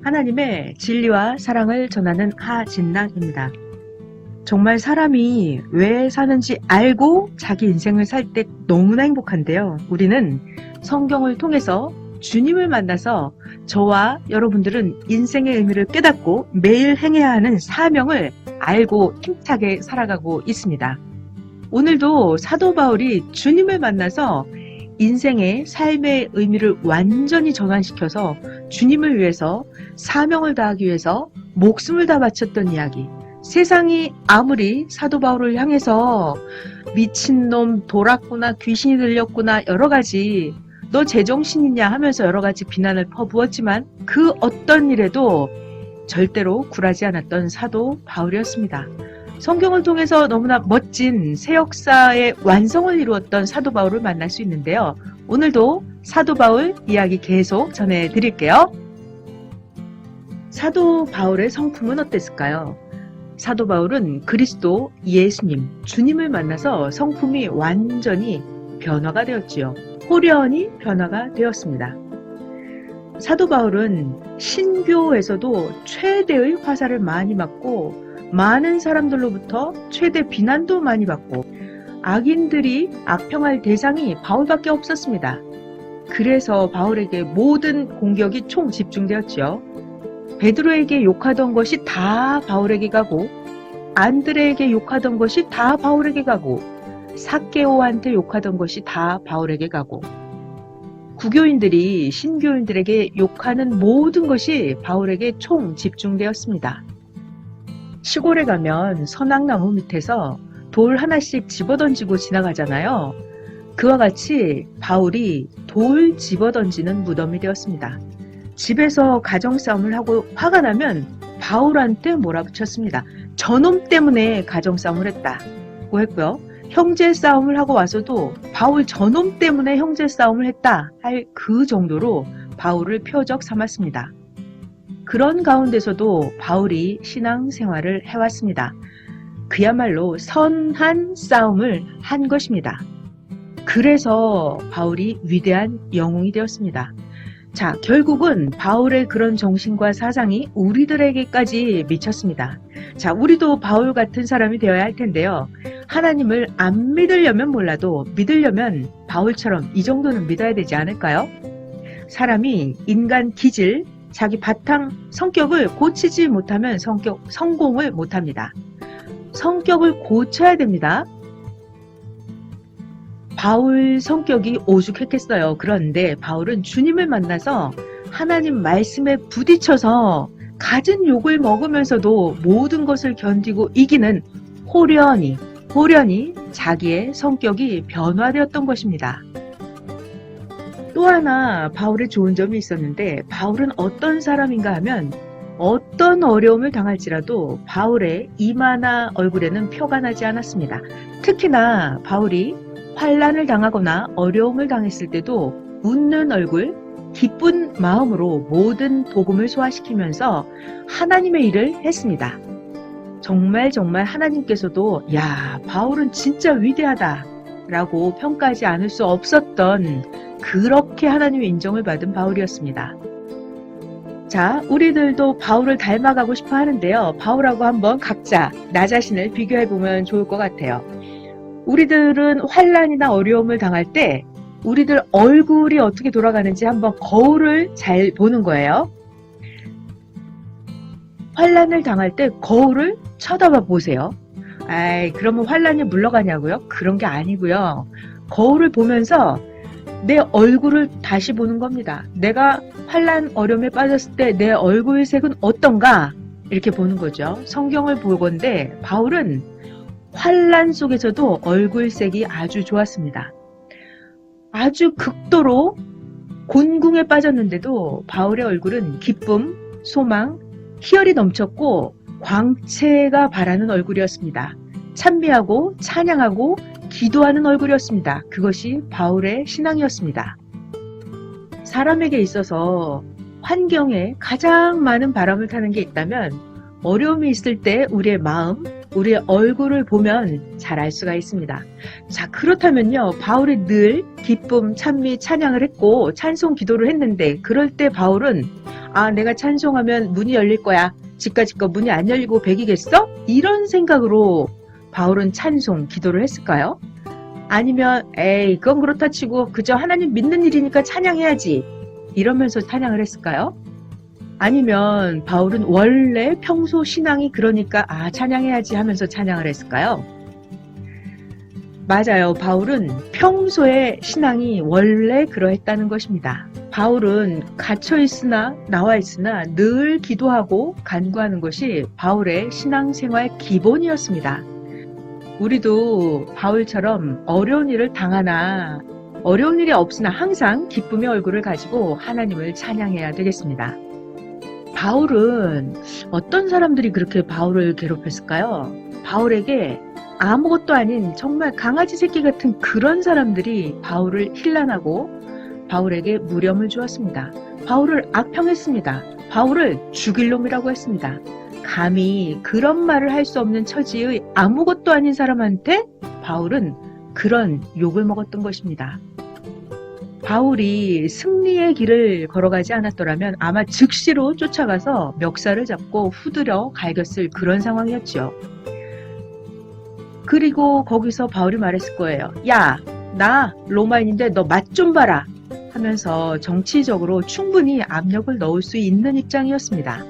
하나님의 진리와 사랑을 전하는 하진랑입니다. 정말 사람이 왜 사는지 알고 자기 인생을 살 때 너무나 행복한데요. 우리는 성경을 통해서 주님을 만나서 저와 여러분들은 인생의 의미를 깨닫고 매일 행해야 하는 사명을 알고 힘차게 살아가고 있습니다. 오늘도 사도 바울이 주님을 만나서 인생의 삶의 의미를 완전히 전환시켜서 주님을 위해서 사명을 다하기 위해서 목숨을 다 바쳤던 이야기. 세상이 아무리 사도 바울을 향해서 미친놈, 돌았구나, 귀신이 들렸구나 여러 가지 너 제정신이냐 하면서 여러 가지 비난을 퍼부었지만 그 어떤 일에도 절대로 굴하지 않았던 사도 바울이었습니다. 성경을 통해서 너무나 멋진 새 역사의 완성을 이루었던 사도 바울을 만날 수 있는데요. 오늘도 사도 바울 이야기 계속 전해드릴게요. 사도 바울의 성품은 어땠을까요? 사도 바울은 그리스도 예수님, 주님을 만나서 성품이 완전히 변화가 되었지요. 호련히 변화가 되었습니다. 사도 바울은 신교에서도 최대의 화살을 많이 맞고 많은 사람들로부터 최대 비난도 많이 받고 악인들이 악평할 대상이 바울밖에 없었습니다. 그래서 바울에게 모든 공격이 총 집중되었지요. 베드로에게 욕하던 것이 다 바울에게 가고 안드레에게 욕하던 것이 다 바울에게 가고 삭개오한테 욕하던 것이 다 바울에게 가고 구교인들이 신교인들에게 욕하는 모든 것이 바울에게 총 집중되었습니다. 시골에 가면 선악나무 밑에서 돌 하나씩 집어던지고 지나가잖아요. 그와 같이 바울이 돌 집어던지는 무덤이 되었습니다. 집에서 가정싸움을 하고 화가 나면 바울한테 몰아붙였습니다. 저놈 때문에 가정싸움을 했다고 했고요. 형제싸움을 하고 와서도 바울 저놈 때문에 형제싸움을 했다 할 그 정도로 바울을 표적 삼았습니다. 그런 가운데서도 바울이 신앙생활을 해왔습니다. 그야말로 선한 싸움을 한 것입니다. 그래서 바울이 위대한 영웅이 되었습니다. 자, 결국은 바울의 그런 정신과 사상이 우리들에게까지 미쳤습니다. 자, 우리도 바울 같은 사람이 되어야 할 텐데요. 하나님을 안 믿으려면 몰라도 믿으려면 바울처럼 이 정도는 믿어야 되지 않을까요? 사람이 인간 기질, 자기 바탕 성격을 고치지 못하면 성공을 못합니다. 성격을 고쳐야 됩니다. 바울 성격이 오죽했겠어요. 그런데 바울은 주님을 만나서 하나님 말씀에 부딪혀서 갖은 욕을 먹으면서도 모든 것을 견디고 이기는 호련히 자기의 성격이 변화되었던 것입니다. 또 하나 바울의 좋은 점이 있었는데 바울은 어떤 사람인가 하면 어떤 어려움을 당할지라도 바울의 이마나 얼굴에는 표가 나지 않았습니다. 특히나 바울이 환난을 당하거나 어려움을 당했을 때도 웃는 얼굴, 기쁜 마음으로 모든 복음을 소화시키면서 하나님의 일을 했습니다. 정말 하나님께서도 야, 바울은 진짜 위대하다 라고 평가하지 않을 수 없었던 그렇게 하나님의 인정을 받은 바울이었습니다. 자, 우리들도 바울을 닮아가고 싶어 하는데요. 바울하고 한번 각자 나 자신을 비교해보면 좋을 것 같아요. 우리들은 환난이나 어려움을 당할 때 우리들 얼굴이 어떻게 돌아가는지 한번 거울을 잘 보는 거예요. 환난을 당할 때 거울을 쳐다봐 보세요. 아이, 그러면 환난이 물러가냐고요? 그런 게 아니고요. 거울을 보면서 내 얼굴을 다시 보는 겁니다. 내가 환난 어려움에 빠졌을 때 내 얼굴 색은 어떤가? 이렇게 보는 거죠. 성경을 보건대 바울은 환난 속에서도 얼굴색이 아주 좋았습니다. 아주 극도로 곤궁에 빠졌는데도 바울의 얼굴은 기쁨, 소망, 희열이 넘쳤고 광채가 바라는 얼굴이었습니다. 찬미하고 찬양하고 기도하는 얼굴이었습니다. 그것이 바울의 신앙이었습니다. 사람에게 있어서 환경에 가장 많은 바람을 타는 게 있다면 어려움이 있을 때 우리의 마음, 우리의 얼굴을 보면 잘 알 수가 있습니다. 자, 그렇다면요. 바울이 늘 기쁨, 찬미, 찬양을 했고 찬송 기도를 했는데 그럴 때 바울은 아, 내가 찬송하면 문이 열릴 거야. 집까지 거 문이 안 열리고 백이겠어? 이런 생각으로 바울은 찬송, 기도를 했을까요? 아니면 에이, 그건 그렇다 치고 그저 하나님 믿는 일이니까 찬양해야지. 이러면서 찬양을 했을까요? 아니면 바울은 원래 평소 신앙이 그러니까 찬양해야지 하면서 찬양을 했을까요? 맞아요. 바울은 평소에 신앙이 원래 그러했다는 것입니다. 바울은 갇혀있으나 나와있으나 늘 기도하고 간구하는 것이 바울의 신앙생활 기본이었습니다. 우리도 바울처럼 어려운 일을 당하나 어려운 일이 없으나 항상 기쁨의 얼굴을 가지고 하나님을 찬양해야 되겠습니다. 바울은 어떤 사람들이 그렇게 바울을 괴롭혔을까요? 바울에게 아무것도 아닌 정말 강아지 새끼 같은 그런 사람들이 바울을 힐난하고 바울에게 무렴을 주었습니다. 바울을 악평했습니다. 바울을 죽일 놈이라고 했습니다. 감히 그런 말을 할 수 없는 처지의 아무것도 아닌 사람한테 바울은 그런 욕을 먹었던 것입니다. 바울이 승리의 길을 걸어가지 않았더라면 아마 즉시로 쫓아가서 멱살을 잡고 후드려 갈겼을 그런 상황이었죠. 그리고 거기서 바울이 말했을 거예요. 야, 나 로마인인데 너 맛 좀 봐라 하면서 정치적으로 충분히 압력을 넣을 수 있는 입장이었습니다.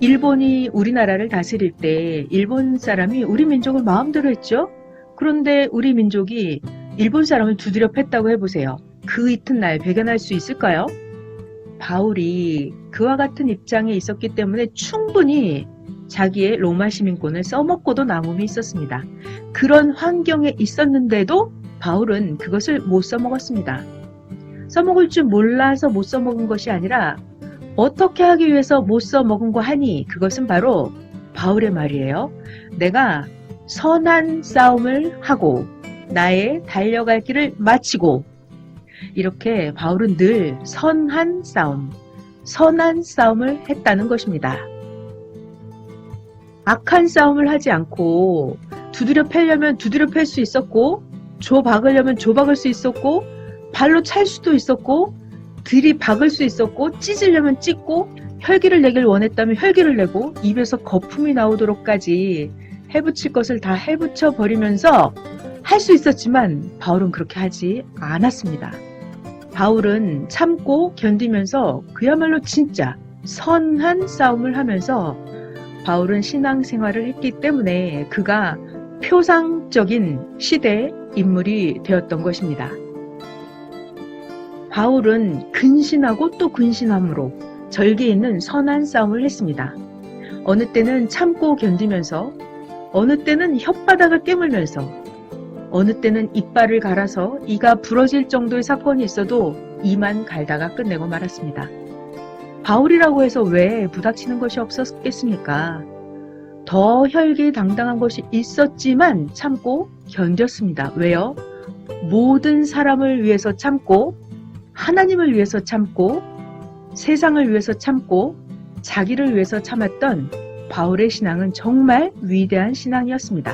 일본이 우리나라를 다스릴 때 일본 사람이 우리 민족을 마음대로 했죠. 그런데 우리 민족이 일본 사람을 두드려 팼다고 해보세요. 그 이튿날 배견할 수 있을까요? 바울이 그와 같은 입장에 있었기 때문에 충분히 자기의 로마 시민권을 써먹고도 남음이 있었습니다. 그런 환경에 있었는데도 바울은 그것을 못 써먹었습니다. 써먹을 줄 몰라서 못 써먹은 것이 아니라 어떻게 하기 위해서 못 써먹은 거 하니 그것은 바로 바울의 말이에요. 내가 선한 싸움을 하고 나의 달려갈 길을 마치고 이렇게 바울은 늘 선한 싸움을 했다는 것입니다. 악한 싸움을 하지 않고 두드려 패려면 두드려 팰 수 있었고 조박으려면 조박을 수 있었고 발로 찰 수도 있었고 들이박을 수 있었고 찢으려면 찢고 혈기를 내길 원했다면 혈기를 내고 입에서 거품이 나오도록까지 해붙일 것을 다 해붙여 버리면서 할 수 있었지만 바울은 그렇게 하지 않았습니다. 바울은 참고 견디면서 그야말로 진짜 선한 싸움을 하면서 바울은 신앙생활을 했기 때문에 그가 표상적인 시대의 인물이 되었던 것입니다. 바울은 근신하고 또 근신함으로 절개 있는 선한 싸움을 했습니다. 어느 때는 참고 견디면서 어느 때는 혓바닥을 깨물면서 어느 때는 이빨을 갈아서 이가 부러질 정도의 사건이 있어도 이만 갈다가 끝내고 말았습니다. 바울이라고 해서 왜 부닥치는 것이 없었겠습니까? 더 혈기당당한 것이 있었지만 참고 견뎠습니다. 왜요? 모든 사람을 위해서 참고 하나님을 위해서 참고 세상을 위해서 참고 자기를 위해서 참았던 바울의 신앙은 정말 위대한 신앙이었습니다.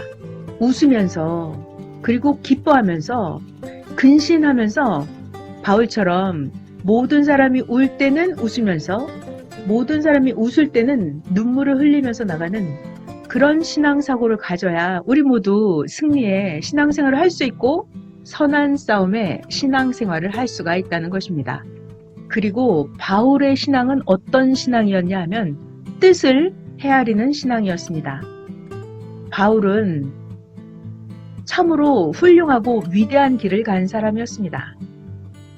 웃으면서 그리고 기뻐하면서 근신하면서 바울처럼 모든 사람이 울 때는 웃으면서 모든 사람이 웃을 때는 눈물을 흘리면서 나가는 그런 신앙사고를 가져야 우리 모두 승리의 신앙생활을 할 수 있고 선한 싸움의 신앙생활을 할 수가 있다는 것입니다. 그리고 바울의 신앙은 어떤 신앙이었냐 하면 뜻을 헤아리는 신앙이었습니다. 바울은 참으로 훌륭하고 위대한 길을 간 사람이었습니다.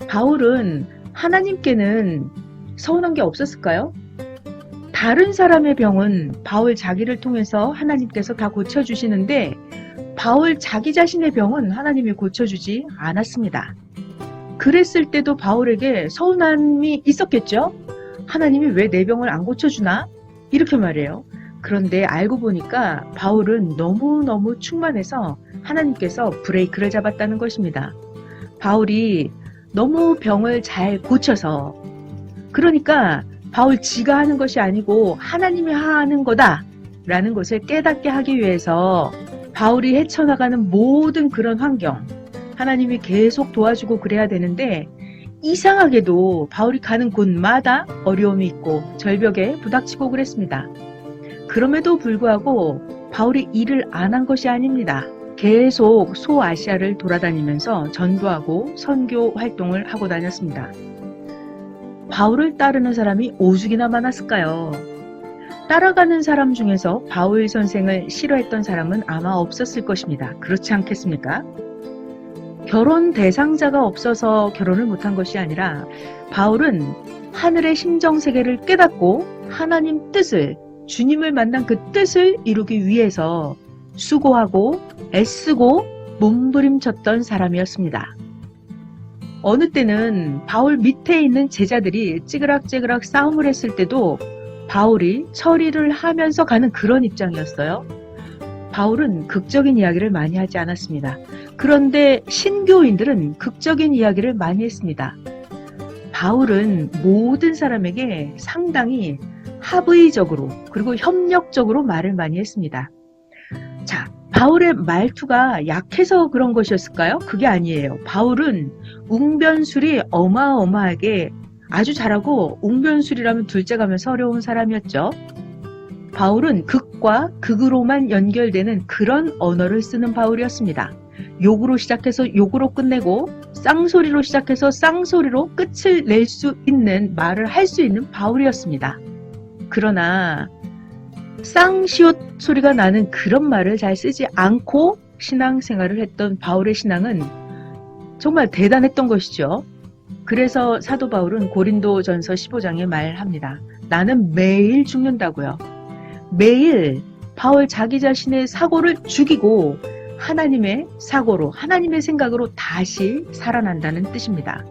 바울은 하나님께는 서운한 게 없었을까요? 다른 사람의 병은 바울 자기를 통해서 하나님께서 다 고쳐주시는데 바울 자기 자신의 병은 하나님이 고쳐주지 않았습니다. 그랬을 때도 바울에게 서운함이 있었겠죠? 하나님이 왜 내 병을 안 고쳐주나? 이렇게 말해요. 그런데 알고 보니까 바울은 너무너무 충만해서 하나님께서 브레이크를 잡았다는 것입니다. 바울이 너무 병을 잘 고쳐서 그러니까 바울 지가 하는 것이 아니고 하나님이 하는 거다 라는 것을 깨닫게 하기 위해서 바울이 헤쳐나가는 모든 그런 환경 하나님이 계속 도와주고 그래야 되는데 이상하게도 바울이 가는 곳마다 어려움이 있고 절벽에 부닥치고 그랬습니다. 그럼에도 불구하고 바울이 일을 안 한 것이 아닙니다. 계속 소아시아를 돌아다니면서 전도하고 선교 활동을 하고 다녔습니다. 바울을 따르는 사람이 오죽이나 많았을까요? 따라가는 사람 중에서 바울 선생을 싫어했던 사람은 아마 없었을 것입니다. 그렇지 않겠습니까? 결혼 대상자가 없어서 결혼을 못한 것이 아니라 바울은 하늘의 심정세계를 깨닫고 하나님 뜻을, 주님을 만난 그 뜻을 이루기 위해서 수고하고 애쓰고 몸부림쳤던 사람이었습니다. 어느 때는 바울 밑에 있는 제자들이 찌그락찌그락 싸움을 했을 때도 바울이 처리를 하면서 가는 그런 입장이었어요. 바울은 극적인 이야기를 많이 하지 않았습니다. 그런데 신교인들은 극적인 이야기를 많이 했습니다. 바울은 모든 사람에게 상당히 합의적으로 그리고 협력적으로 말을 많이 했습니다. 자, 바울의 말투가 약해서 그런 것이었을까요? 그게 아니에요. 바울은 웅변술이 어마어마하게 아주 잘하고 웅변술이라면 둘째 가면서 어려운 사람이었죠. 바울은 극과 극으로만 연결되는 그런 언어를 쓰는 바울이었습니다. 욕으로 시작해서 욕으로 끝내고 쌍소리로 시작해서 쌍소리로 끝을 낼 수 있는 말을 할 수 있는 바울이었습니다. 그러나 쌍시옷 소리가 나는 그런 말을 잘 쓰지 않고 신앙생활을 했던 바울의 신앙은 정말 대단했던 것이죠. 그래서 사도 바울은 고린도전서 15장에 말합니다. 나는 매일 죽는다고요. 매일 바울 자기 자신의 사고를 죽이고 하나님의 사고로, 하나님의 생각으로 다시 살아난다는 뜻입니다.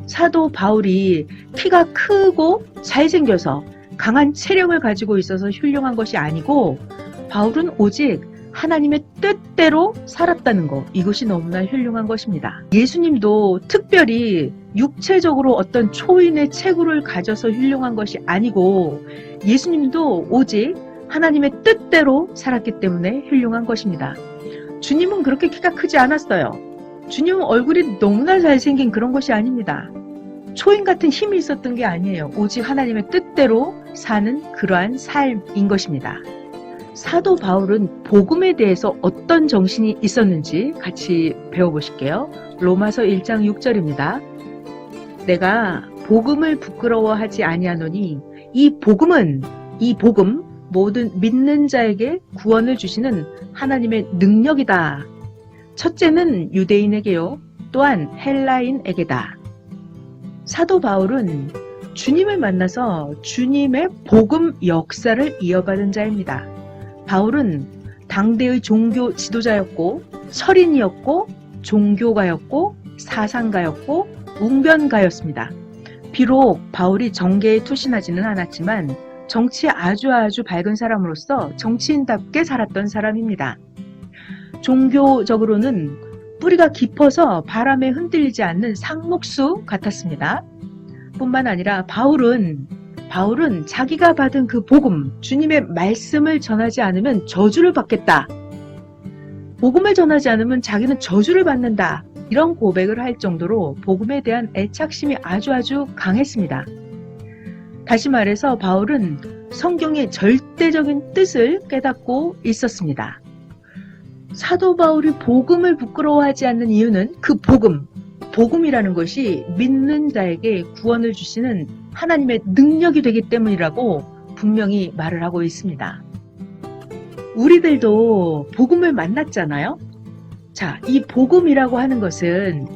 사도 바울이 키가 크고 잘생겨서 강한 체력을 가지고 있어서 훌륭한 것이 아니고 바울은 오직 하나님의 뜻대로 살았다는 것, 이것이 너무나 훌륭한 것입니다. 예수님도 특별히 육체적으로 어떤 초인의 체구를 가져서 훌륭한 것이 아니고 예수님도 오직 하나님의 뜻대로 살았기 때문에 훌륭한 것입니다. 주님은 그렇게 키가 크지 않았어요. 주님은 얼굴이 너무나 잘생긴 그런 것이 아닙니다. 초인 같은 힘이 있었던 게 아니에요. 오직 하나님의 뜻대로 사는 그러한 삶인 것입니다. 사도 바울은 복음에 대해서 어떤 정신이 있었는지 같이 배워보실게요. 로마서 1장 6절입니다. 내가 복음을 부끄러워하지 아니하노니 이 복음 모든 믿는 자에게 구원을 주시는 하나님의 능력이다. 첫째는 유대인에게요. 또한 헬라인에게다. 사도 바울은 주님을 만나서 주님의 복음 역사를 이어받은 자입니다. 바울은 당대의 종교 지도자였고 철인이었고 종교가였고 사상가였고 웅변가였습니다. 비록 바울이 정계에 투신하지는 않았지만 정치에 아주 밝은 사람으로서 정치인답게 살았던 사람입니다. 종교적으로는 뿌리가 깊어서 바람에 흔들리지 않는 상목수 같았습니다. 뿐만 아니라 바울은 자기가 받은 그 복음, 주님의 말씀을 전하지 않으면 저주를 받겠다. 복음을 전하지 않으면 자기는 저주를 받는다. 이런 고백을 할 정도로 복음에 대한 애착심이 아주 강했습니다. 다시 말해서 바울은 성경의 절대적인 뜻을 깨닫고 있었습니다. 사도 바울이 복음을 부끄러워하지 않는 이유는 그 복음이라는 것이 믿는 자에게 구원을 주시는 하나님의 능력이 되기 때문이라고 분명히 말을 하고 있습니다. 우리들도 복음을 만났잖아요. 자, 이 복음이라고 하는 것은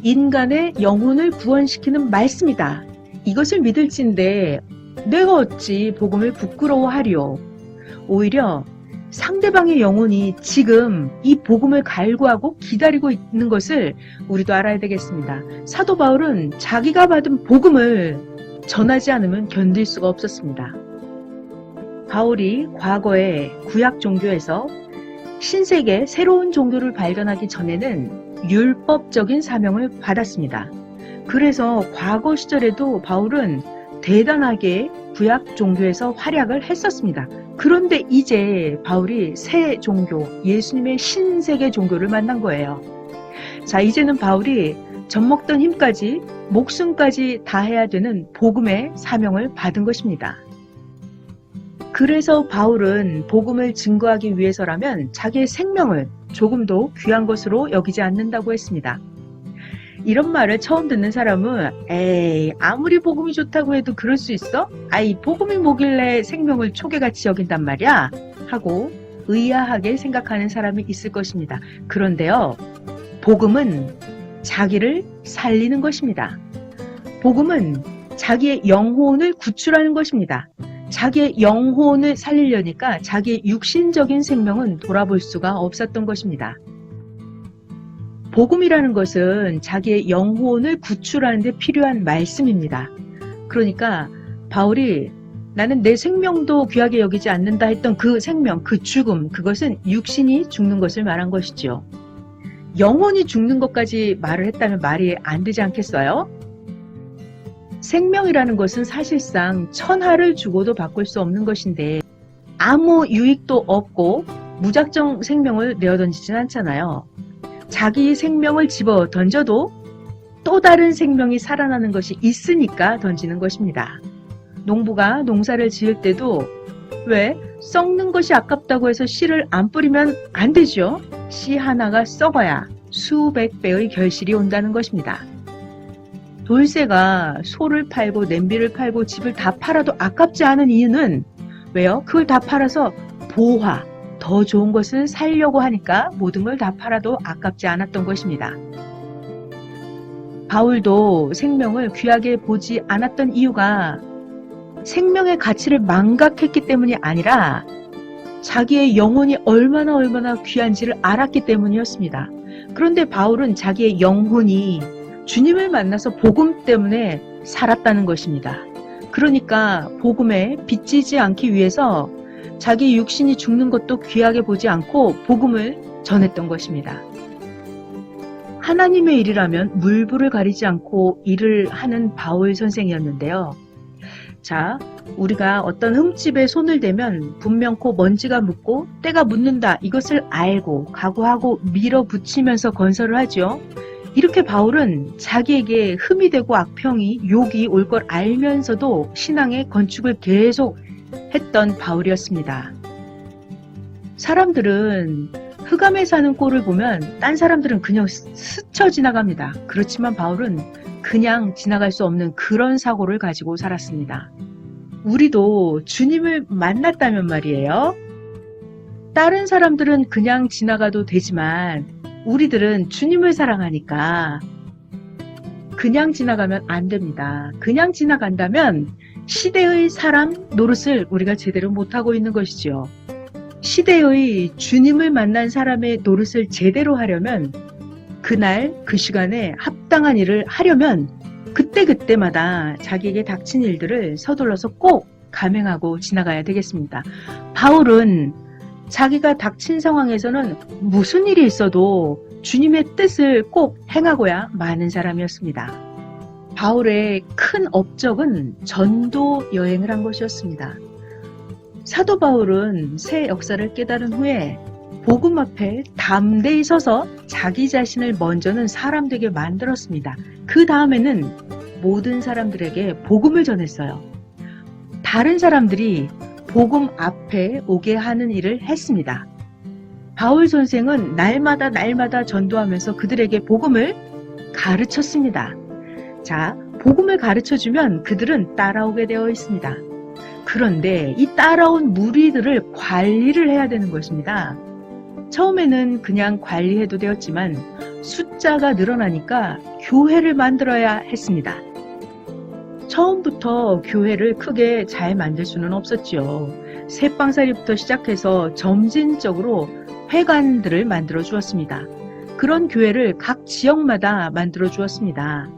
인간의 영혼을 구원시키는 말씀이다. 이것을 믿을진데 내가 어찌 복음을 부끄러워하리요. 오히려 상대방의 영혼이 지금 이 복음을 갈구하고 기다리고 있는 것을 우리도 알아야 되겠습니다. 사도 바울은 자기가 받은 복음을 전하지 않으면 견딜 수가 없었습니다. 바울이 과거에 구약 종교에서 신세계 새로운 종교를 발견하기 전에는 율법적인 사명을 받았습니다. 그래서 과거 시절에도 바울은 대단하게 구약 종교에서 활약을 했었습니다. 그런데 이제 바울이 새 종교, 예수님의 신세계 종교를 만난 거예요. 자, 이제는 바울이 젖먹던 힘까지 목숨까지 다해야 되는 복음의 사명을 받은 것입니다. 그래서 바울은 복음을 증거하기 위해서라면 자기의 생명을 조금도 귀한 것으로 여기지 않는다고 했습니다. 이런 말을 처음 듣는 사람은 에이, 아무리 복음이 좋다고 해도 그럴 수 있어? 아이, 복음이 뭐길래 생명을 초계같이 여긴단 말이야? 하고 의아하게 생각하는 사람이 있을 것입니다. 그런데요, 복음은 자기를 살리는 것입니다. 복음은 자기의 영혼을 구출하는 것입니다. 자기의 영혼을 살리려니까 자기의 육신적인 생명은 돌아볼 수가 없었던 것입니다. 복음이라는 것은 자기의 영혼을 구출하는 데 필요한 말씀입니다. 그러니까 바울이 나는 내 생명도 귀하게 여기지 않는다 했던 그 생명, 그 죽음, 그것은 육신이 죽는 것을 말한 것이죠. 영혼이 죽는 것까지 말을 했다면 말이 안 되지 않겠어요? 생명이라는 것은 사실상 천하를 주고도 바꿀 수 없는 것인데 아무 유익도 없고 무작정 생명을 내어던지진 않잖아요. 자기 생명을 집어 던져도 또 다른 생명이 살아나는 것이 있으니까 던지는 것입니다. 농부가 농사를 지을 때도 왜 썩는 것이 아깝다고 해서 씨를 안 뿌리면 안 되죠. 씨 하나가 썩어야 수백 배의 결실이 온다는 것입니다. 돌쇠가 소를 팔고 냄비를 팔고 집을 다 팔아도 아깝지 않은 이유는 왜요? 그걸 다 팔아서 보화, 더 좋은 것을 살려고 하니까 모든 걸 다 팔아도 아깝지 않았던 것입니다. 바울도 생명을 귀하게 보지 않았던 이유가 생명의 가치를 망각했기 때문이 아니라 자기의 영혼이 얼마나 귀한지를 알았기 때문이었습니다. 그런데 바울은 자기의 영혼이 주님을 만나서 복음 때문에 살았다는 것입니다. 그러니까 복음에 빚지지 않기 위해서 자기 육신이 죽는 것도 귀하게 보지 않고 복음을 전했던 것입니다. 하나님의 일이라면 물불을 가리지 않고 일을 하는 바울 선생이었는데요. 자, 우리가 어떤 흠집에 손을 대면 분명코 먼지가 묻고 때가 묻는다, 이것을 알고 각오하고 밀어붙이면서 건설을 하죠. 이렇게 바울은 자기에게 흠이 되고 악평이 욕이 올 걸 알면서도 신앙의 건축을 계속 했던 바울이었습니다. 사람들은 흑암에 사는 꼴을 보면 딴 사람들은 그냥 스쳐 지나갑니다. 그렇지만 바울은 그냥 지나갈 수 없는 그런 사고를 가지고 살았습니다. 우리도 주님을 만났다면 말이에요. 다른 사람들은 그냥 지나가도 되지만 우리들은 주님을 사랑하니까 그냥 지나가면 안 됩니다. 그냥 지나간다면 시대의 사람 노릇을 우리가 제대로 못하고 있는 것이죠. 시대의 주님을 만난 사람의 노릇을 제대로 하려면 그날 그 시간에 합당한 일을 하려면 그때마다 자기에게 닥친 일들을 서둘러서 꼭 감행하고 지나가야 되겠습니다. 바울은 자기가 닥친 상황에서는 무슨 일이 있어도 주님의 뜻을 꼭 행하고야 마는 사람이었습니다. 바울의 큰 업적은 전도 여행을 한 것이었습니다. 사도 바울은 새 역사를 깨달은 후에 복음 앞에 담대히 서서 자기 자신을 먼저는 사람 되게 만들었습니다. 그 다음에는 모든 사람들에게 복음을 전했어요. 다른 사람들이 복음 앞에 오게 하는 일을 했습니다. 바울 선생은 날마다 전도하면서 그들에게 복음을 가르쳤습니다. 자, 복음을 가르쳐주면 그들은 따라오게 되어 있습니다. 그런데 이 따라온 무리들을 관리를 해야 되는 것입니다. 처음에는 그냥 관리해도 되었지만 숫자가 늘어나니까 교회를 만들어야 했습니다. 처음부터 교회를 크게 잘 만들 수는 없었죠. 새빵살이부터 시작해서 점진적으로 회관들을 만들어 주었습니다. 그런 교회를 각 지역마다 만들어 주었습니다.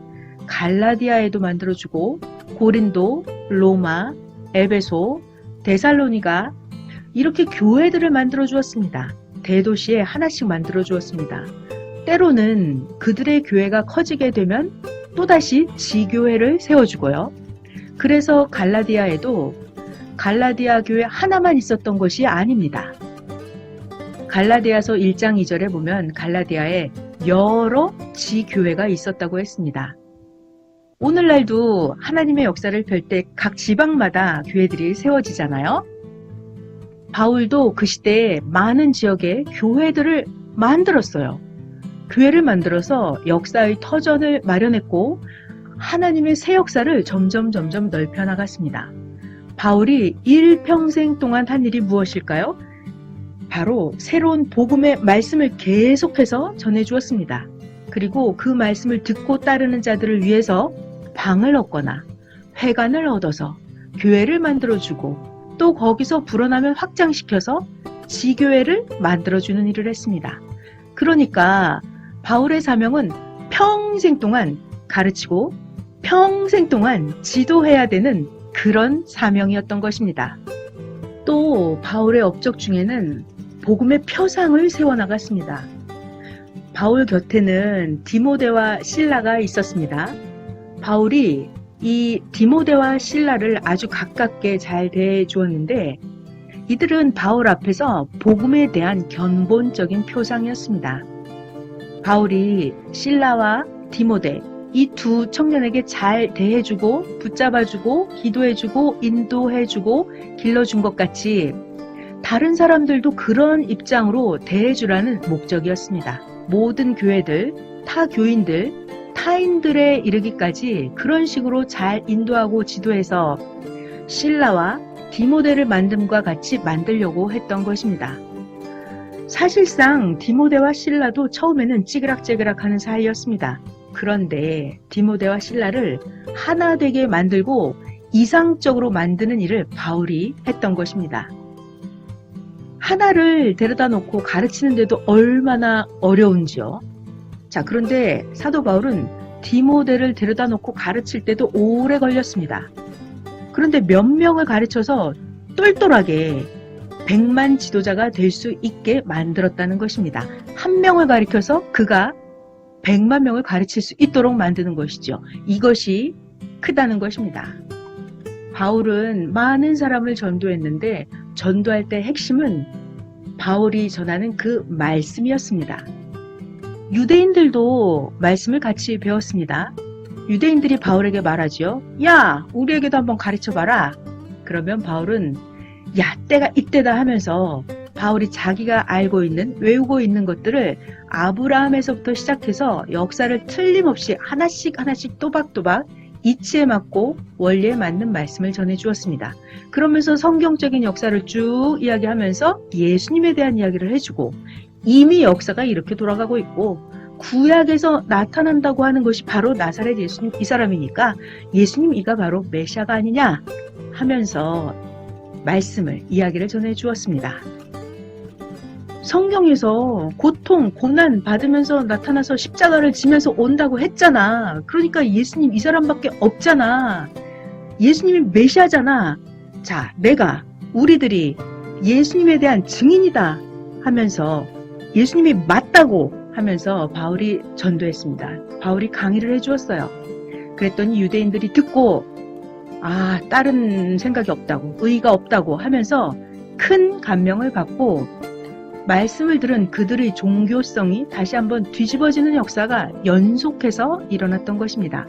갈라디아에도 만들어 주고 고린도, 로마, 에베소, 데살로니가 이렇게 교회들을 만들어 주었습니다. 대도시에 하나씩 만들어 주었습니다. 때로는 그들의 교회가 커지게 되면 또다시 지교회를 세워주고요. 그래서 갈라디아에도 갈라디아 교회 하나만 있었던 것이 아닙니다. 갈라디아서 1장 2절에 보면 갈라디아에 여러 지교회가 있었다고 했습니다. 오늘날도 하나님의 역사를 펼 때 각 지방마다 교회들이 세워지잖아요. 바울도 그 시대에 많은 지역에 교회들을 만들었어요. 교회를 만들어서 역사의 터전을 마련했고 하나님의 새 역사를 점점 넓혀 나갔습니다. 바울이 일평생 동안 한 일이 무엇일까요? 바로 새로운 복음의 말씀을 계속해서 전해주었습니다. 그리고 그 말씀을 듣고 따르는 자들을 위해서 방을 얻거나 회관을 얻어서 교회를 만들어주고 또 거기서 불어나면 확장시켜서 지교회를 만들어주는 일을 했습니다. 그러니까 바울의 사명은 평생 동안 가르치고 평생 동안 지도해야 되는 그런 사명이었던 것입니다. 또 바울의 업적 중에는 복음의 표상을 세워나갔습니다. 바울 곁에는 디모데와 실라가 있었습니다. 바울이 이 디모데와 실라를 아주 가깝게 잘 대해 주었는데 이들은 바울 앞에서 복음에 대한 견본적인 표상이었습니다. 바울이 실라와 디모데 이 두 청년에게 잘 대해주고 붙잡아주고 기도해주고 인도해주고 길러준 것 같이 다른 사람들도 그런 입장으로 대해주라는 목적이었습니다. 모든 교회들, 타 교인들, 타인들에 이르기까지 그런 식으로 잘 인도하고 지도해서 실라와 디모데를 만듦과 같이 만들려고 했던 것입니다. 사실상 디모데와 실라도 처음에는 찌그락찌그락하는 사이였습니다. 그런데 디모데와 실라를 하나 되게 만들고 이상적으로 만드는 일을 바울이 했던 것입니다. 하나를 데려다 놓고 가르치는데도 얼마나 어려운지요. 자, 그런데 사도 바울은 디모데를 데려다 놓고 가르칠 때도 오래 걸렸습니다. 그런데 몇 명을 가르쳐서 똘똘하게 100만 지도자가 될 수 있게 만들었다는 것입니다. 한 명을 가르쳐서 그가 100만 명을 가르칠 수 있도록 만드는 것이죠. 이것이 크다는 것입니다. 바울은 많은 사람을 전도했는데 전도할 때 핵심은 바울이 전하는 그 말씀이었습니다. 유대인들도 말씀을 같이 배웠습니다. 유대인들이 바울에게 말하죠. 야, 우리에게도 한번 가르쳐봐라. 그러면 바울은 야, 때가 이때다 하면서 바울이 자기가 알고 있는, 외우고 있는 것들을 아브라함에서부터 시작해서 역사를 틀림없이 하나씩 또박또박 이치에 맞고 원리에 맞는 말씀을 전해주었습니다. 그러면서 성경적인 역사를 쭉 이야기하면서 예수님에 대한 이야기를 해주고 이미 역사가 이렇게 돌아가고 있고 구약에서 나타난다고 하는 것이 바로 나사렛 예수님 이 사람이니까 예수님 이가 바로 메시아가 아니냐 하면서 말씀을 이야기를 전해주었습니다. 성경에서 고통, 고난 받으면서 나타나서 십자가를 지면서 온다고 했잖아. 그러니까 예수님 이 사람밖에 없잖아. 예수님이 메시아잖아. 자, 우리들이 예수님에 대한 증인이다 하면서 예수님이 맞다고 하면서 바울이 전도했습니다. 바울이 강의를 해주었어요. 그랬더니 유대인들이 듣고 다른 생각이 없다고, 의의가 없다고 하면서 큰 감명을 받고 말씀을 들은 그들의 종교성이 다시 한번 뒤집어지는 역사가 연속해서 일어났던 것입니다.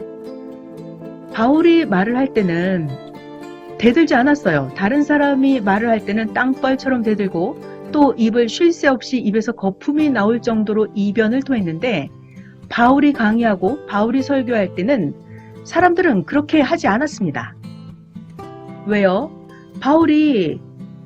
바울이 말을 할 때는 대들지 않았어요. 다른 사람이 말을 할 때는 땅벌처럼 대들고 또 입을 쉴 새 없이 입에서 거품이 나올 정도로 이변을 토했는데 바울이 강의하고 바울이 설교할 때는 사람들은 그렇게 하지 않았습니다. 왜요? 바울이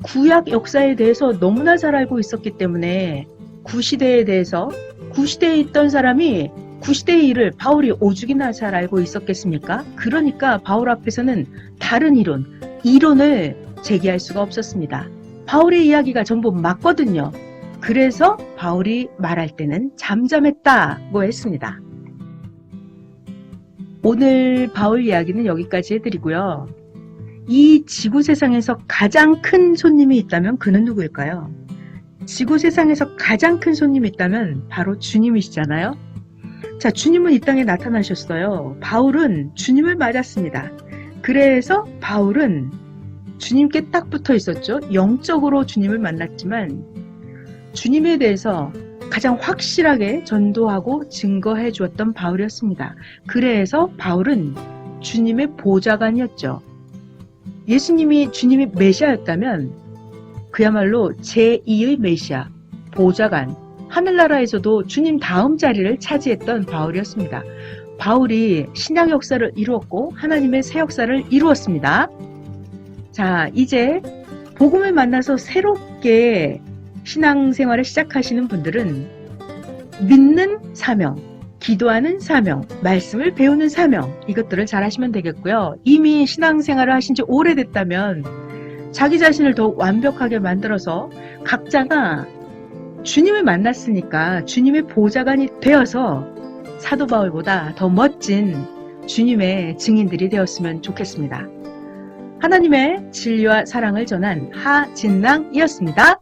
구약 역사에 대해서 너무나 잘 알고 있었기 때문에 구시대에 대해서 구시대에 있던 사람이 구시대의 일을 바울이 오죽이나 잘 알고 있었겠습니까? 그러니까 바울 앞에서는 다른 이론을 제기할 수가 없었습니다. 바울의 이야기가 전부 맞거든요. 그래서 바울이 말할 때는 잠잠했다고 했습니다. 오늘 바울 이야기는 여기까지 해드리고요. 이 지구 세상에서 가장 큰 손님이 있다면 그는 누구일까요? 지구 세상에서 가장 큰 손님이 있다면 바로 주님이시잖아요. 자, 주님은 이 땅에 나타나셨어요. 바울은 주님을 맞았습니다. 그래서 바울은 주님께 딱 붙어 있었죠. 영적으로 주님을 만났지만 주님에 대해서 가장 확실하게 전도하고 증거해 주었던 바울이었습니다. 그래서 바울은 주님의 보좌관이었죠. 예수님이 주님이 메시아였다면 그야말로 제2의 메시아, 보좌관, 하늘나라에서도 주님 다음 자리를 차지했던 바울이었습니다. 바울이 신약 역사를 이루었고 하나님의 새 역사를 이루었습니다. 자, 이제 복음을 만나서 새롭게 신앙생활을 시작하시는 분들은 믿는 사명, 기도하는 사명, 말씀을 배우는 사명, 이것들을 잘 하시면 되겠고요. 이미 신앙생활을 하신 지 오래됐다면 자기 자신을 더 완벽하게 만들어서 각자가 주님을 만났으니까 주님의 보좌관이 되어서 사도 바울보다 더 멋진 주님의 증인들이 되었으면 좋겠습니다. 하나님의 진리와 사랑을 전한 하진랑이었습니다.